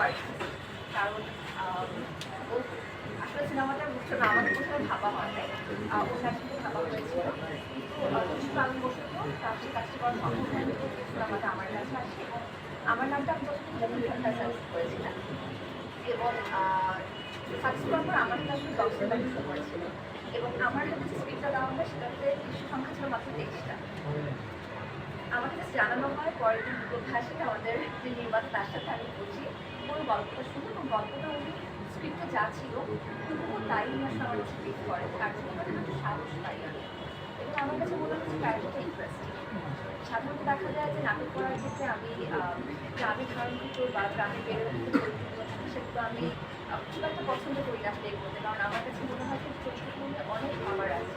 Artist, কারণ ও আসলে সিনেমাটা বুঝছো না, আমাকে কোথাও ভাবা হয় নাই, ওর কাছে ভাবা হয়েছিল, কিন্তু আমি বসত তার সাথে কাজটি করা সম্ভব হয়নি। সিনেমাটা আমার কাছে আসে এবং আমার নামটা আমি যতটুকু ঘন্টা সার্চ করেছিলাম এবং সার্চ করার পর আমার কাছে আসলে 10টা ব্যবস্থা করেছিল এবং আমার কাছে স্ক্রিপ্টটা দেওয়া হয় সেটাতে দৃশ্য সংখ্যা ছিল মাত্র 23টা। আমাকে জাস্ট জানানো হয়, পরের দিন প্রকাশে আমাদের যে নির্মাতা তার সাথে আমি বুঝি পুরো গল্পটা শুনি এবং গল্পটা উনি স্ক্রিপ্টে যা ছিল কিন্তু তাই উনি আসলে আমার কাছে ব্রিফ করেন, তার জন্য আমি একটু সাহস পাই আমি। এবং আমার কাছে মনে হচ্ছে ক্যারেক্টারটা ইন্টারেস্টিং। সাধারণত দেখা যায় যে নাটক করার ক্ষেত্রে আমি গ্রামে ধারণকৃত বা গ্রামে বেড়ে উঠতে সেগুলো আমি খুব একটা পছন্দ করি না আসলে এগুলোতে, কারণ আমার কাছে মনে হয় যে চরিত্রগুলো অনেক আমার আছে।